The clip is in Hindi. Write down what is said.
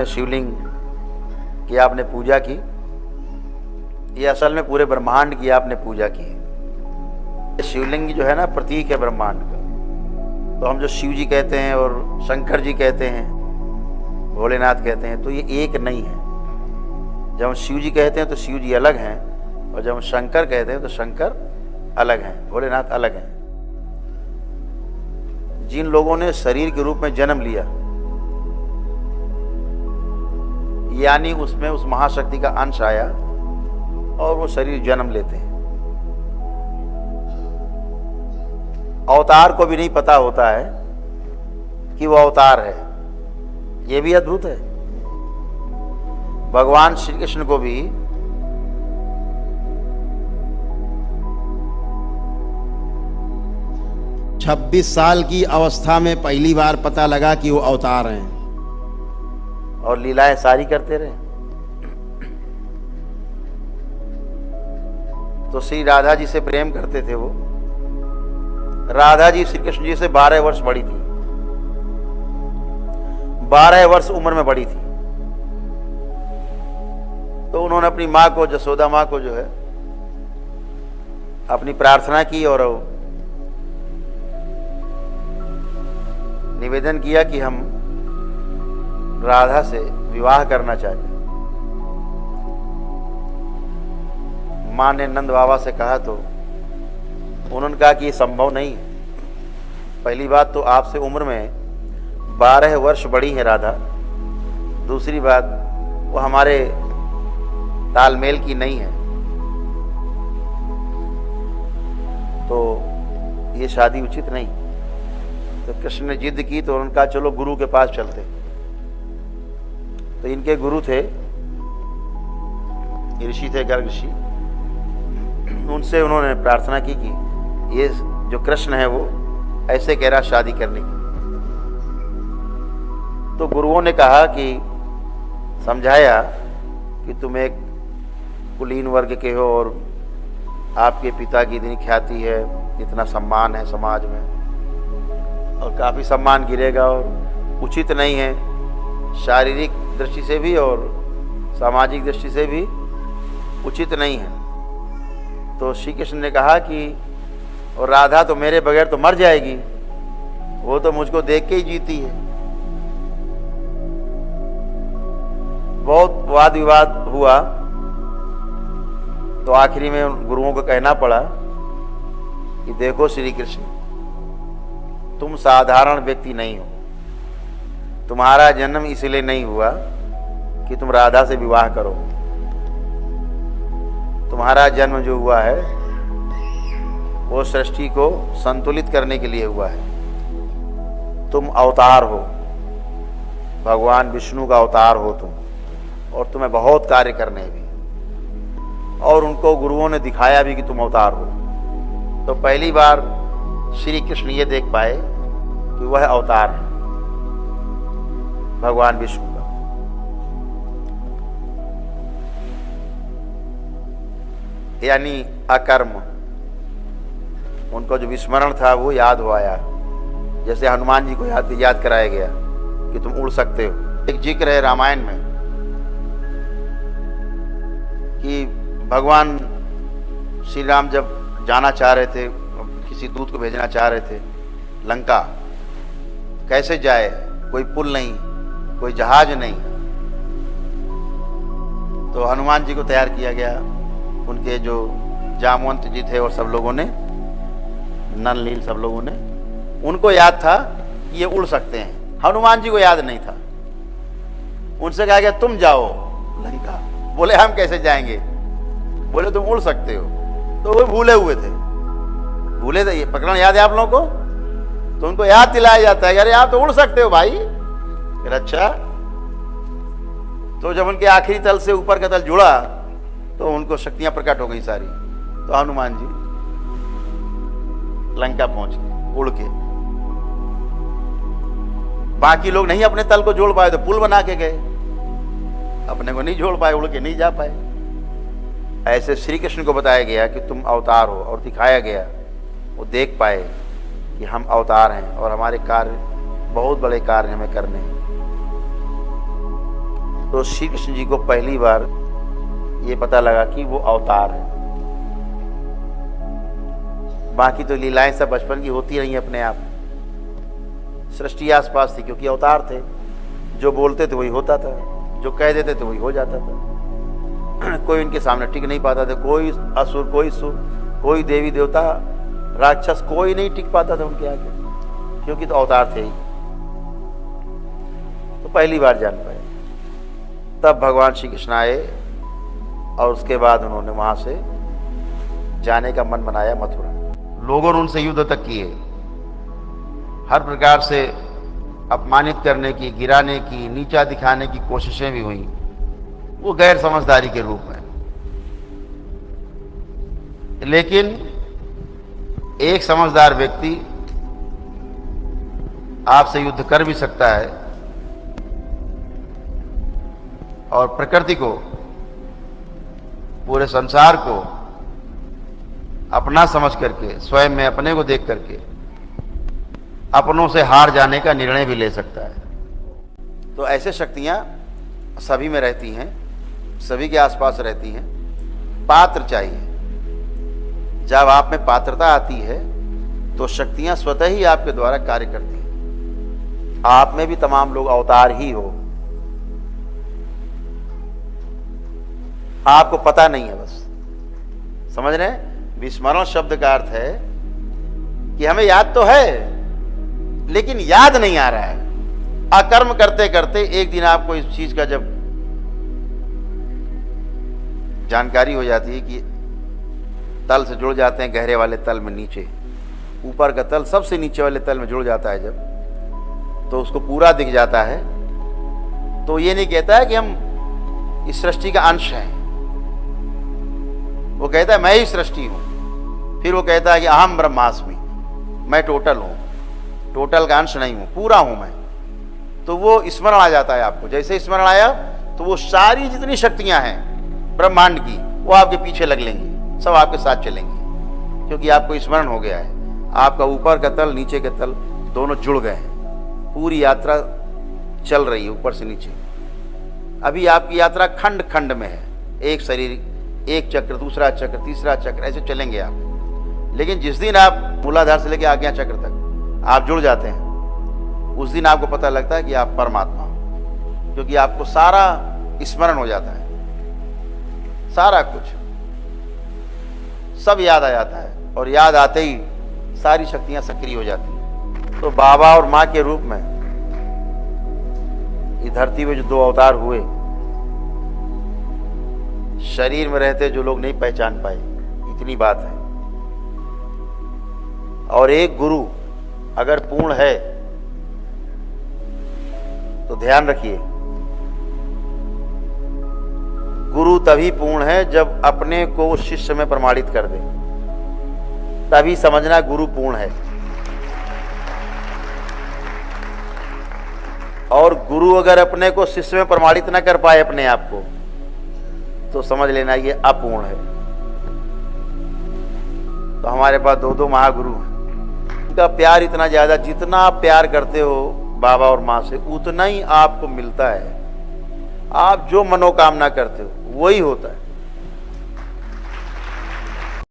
शिवलिंग की आपने पूजा की, ये असल में पूरे ब्रह्मांड की आपने पूजा की है। शिवलिंग जो है ना, प्रतीक है ब्रह्मांड का। तो हम जो शिव जी कहते हैं और शंकर जी कहते हैं, भोलेनाथ कहते हैं, तो ये एक नहीं है। जब हम शिव जी कहते हैं तो शिव जी अलग हैं, और जब हम शंकर कहते हैं तो शंकर अलग हैं, भोलेनाथ अलग हैं। जिन लोगों ने शरीर के रूप में जन्म लिया, यानी उसमें उस महाशक्ति का अंश आया और वो शरीर जन्म लेते हैं। अवतार को भी नहीं पता होता है कि वो अवतार है, ये भी अद्भुत है। भगवान श्री कृष्ण को भी छब्बीस साल की अवस्था में पहली बार पता लगा कि वो अवतार हैं, और लीलाएं सारी करते रहे। तो श्री राधा जी से प्रेम करते थे वो। राधा जी श्री कृष्ण जी से 12 वर्ष बड़ी थी, 12 वर्ष उम्र में बड़ी थी। तो उन्होंने अपनी माँ को, जसोदा माँ को जो है, अपनी प्रार्थना की और निवेदन किया कि हम राधा से विवाह करना चाहते हैं। माँ ने नंद बाबा से कहा तो उन्होंने कहा कि ये संभव नहीं है। पहली बात तो आपसे उम्र में 12 वर्ष बड़ी है राधा, दूसरी बात वो हमारे तालमेल की नहीं है, तो ये शादी उचित नहीं। तो कृष्ण ने जिद की तो उन्होंने कहा चलो गुरु के पास चलते। तो इनके गुरु थे, ऋषि थे, गर्ग ऋषि। उनसे उन्होंने प्रार्थना की कि ये जो कृष्ण है वो ऐसे कह रहा शादी करने की। तो गुरुओं ने कहा कि समझाया कि तुम एक कुलीन वर्ग के हो और आपके पिता की इतनी ख्याति है, इतना सम्मान है समाज में, और काफ़ी सम्मान गिरेगा और उचित नहीं है, शारीरिक दृष्टि से भी और सामाजिक दृष्टि से भी उचित नहीं है। तो श्री कृष्ण ने कहा कि और राधा तो मेरे बगैर तो मर जाएगी, वो तो मुझको देख के ही जीती है। बहुत वाद विवाद हुआ, तो आखिरी में गुरुओं को कहना पड़ा कि देखो श्री कृष्ण, तुम साधारण व्यक्ति नहीं हो। तुम्हारा जन्म इसलिए नहीं हुआ कि तुम राधा से विवाह करो। तुम्हारा जन्म जो हुआ है वो सृष्टि को संतुलित करने के लिए हुआ है। तुम अवतार हो, भगवान विष्णु का अवतार हो तुम, और तुम्हें बहुत कार्य करने भी, और उनको गुरुओं ने दिखाया भी कि तुम अवतार हो। तो पहली बार श्री कृष्ण ये देख पाए कि वह अवतार है भगवान विष्णु का। यानी अकर्म, उनको जो विस्मरण था वो याद हो आया। जैसे हनुमान जी को याद कराया गया कि तुम उड़ सकते हो। एक जिक्र है रामायण में कि भगवान श्री राम जब जाना चाह रहे थे, किसी दूत को भेजना चाह रहे थे लंका, कैसे जाए, कोई पुल नहीं, कोई जहाज नहीं। तो हनुमान जी को तैयार किया गया, उनके जो जामवंत जी थे और सब लोगों ने, नल नील सब लोगों ने, उनको याद था कि ये उड़ सकते हैं। हनुमान जी को याद नहीं था। उनसे कहा गया तुम जाओ लंका। बोले हम कैसे जाएंगे? बोले तुम उड़ सकते हो। तो वो भूले हुए थे, भूले थे। ये प्रकरण याद है आप लोगों को? तो उनको याद दिलाया जाता है, अरे आप तो उड़ सकते हो भाई। फिर अच्छा, तो जब उनके आखिरी तल से ऊपर का तल जुड़ा तो उनको शक्तियां प्रकट हो गई सारी। तो हनुमान जी लंका पहुंच गए उड़ के। बाकी लोग नहीं अपने तल को जोड़ पाए तो पुल बना के गए, अपने को नहीं जोड़ पाए, उड़ के नहीं जा पाए। ऐसे श्री कृष्ण को बताया गया कि तुम अवतार हो, और दिखाया गया, वो देख पाए कि हम अवतार हैं और हमारे कार्य, बहुत बड़े कार्य हमें करने हैं। तो श्री कृष्ण जी को पहली बार ये पता लगा कि वो अवतार है। बाकी तो लीलाएं सब बचपन की होती रही अपने आप, सृष्टि आसपास थी क्योंकि अवतार थे। जो बोलते थे वही होता था, जो कह देते थे वही हो जाता था। कोई इनके सामने टिक नहीं पाता था, कोई असुर, कोई सुर, कोई देवी देवता, राक्षस, कोई नहीं टिक पाता था उनके आगे, क्योंकि तो अवतार थे ही। तो पहली बार जान पाए। तब भगवान श्री कृष्ण आए और उसके बाद उन्होंने वहां से जाने का मन बनाया मथुरा। लोगों ने उनसे युद्ध तक किए, हर प्रकार से अपमानित करने की, गिराने की, नीचा दिखाने की कोशिशें भी हुई, वो गैर समझदारी के रूप में। लेकिन एक समझदार व्यक्ति आपसे युद्ध कर भी सकता है और प्रकृति को, पूरे संसार को अपना समझ करके, स्वयं में अपने को देख करके अपनों से हार जाने का निर्णय भी ले सकता है। तो ऐसे शक्तियां सभी में रहती हैं, सभी के आसपास रहती हैं। पात्र चाहिए। जब आप में पात्रता आती है तो शक्तियां स्वतः ही आपके द्वारा कार्य करती हैं। आप में भी तमाम लोग अवतार ही हो, आपको पता नहीं है, बस समझ रहे हैं। विस्मरण शब्द का अर्थ है कि हमें याद तो है लेकिन याद नहीं आ रहा है। अकर्म करते करते एक दिन आपको इस चीज का जब जानकारी हो जाती है कि तल से जुड़ जाते हैं, गहरे वाले तल में नीचे, ऊपर का तल सबसे नीचे वाले तल में जुड़ जाता है जब, तो उसको पूरा दिख जाता है। तो ये नहीं कहता है कि हम इस सृष्टि का अंश हैं, वो कहता है मैं ही सृष्टि हूं। फिर वो कहता है कि अहम ब्रह्मास्मि, मैं टोटल हूं, टोटल का अंश नहीं हूं, पूरा हूं मैं। तो वो स्मरण आ जाता है आपको। जैसे स्मरण आया तो वो सारी जितनी शक्तियां हैं ब्रह्मांड की, वो आपके पीछे लग लेंगी, सब आपके साथ चलेंगी, क्योंकि आपको स्मरण हो गया है। आपका ऊपर का तल, नीचे के तल दोनों जुड़ गए हैं। पूरी यात्रा चल रही है ऊपर से नीचे। अभी आपकी यात्रा खंड खंड में है, एक शरीर, एक चक्र, दूसरा चक्र, तीसरा चक्र, ऐसे चलेंगे आप। लेकिन जिस दिन आप मूलाधार से लेकर आज्ञा चक्र तक आप जुड़ जाते हैं, उस दिन आपको पता लगता है कि आप परमात्मा हो, क्योंकि आपको सारा स्मरण हो जाता है, सारा कुछ सब याद आ जाता है, और याद आते ही सारी शक्तियां सक्रिय हो जाती हैं। तो बाबा और माँ के रूप में इस धरती में जो दो अवतार हुए, शरीर में रहते जो लोग नहीं पहचान पाए, इतनी बात है। और एक गुरु अगर पूर्ण है तो ध्यान रखिए, गुरु तभी पूर्ण है जब अपने को शिष्य में प्रमाणित कर दे, तभी समझना गुरु पूर्ण है। और गुरु अगर अपने को शिष्य में प्रमाणित ना कर पाए अपने आप को, तो समझ लेना ये अपूर्ण है। तो हमारे पास दो दो महागुरु हैं, उनका प्यार इतना ज्यादा, जितना आप प्यार करते हो बाबा और माँ से, उतना ही आपको मिलता है। आप जो मनोकामना करते हो वही होता है।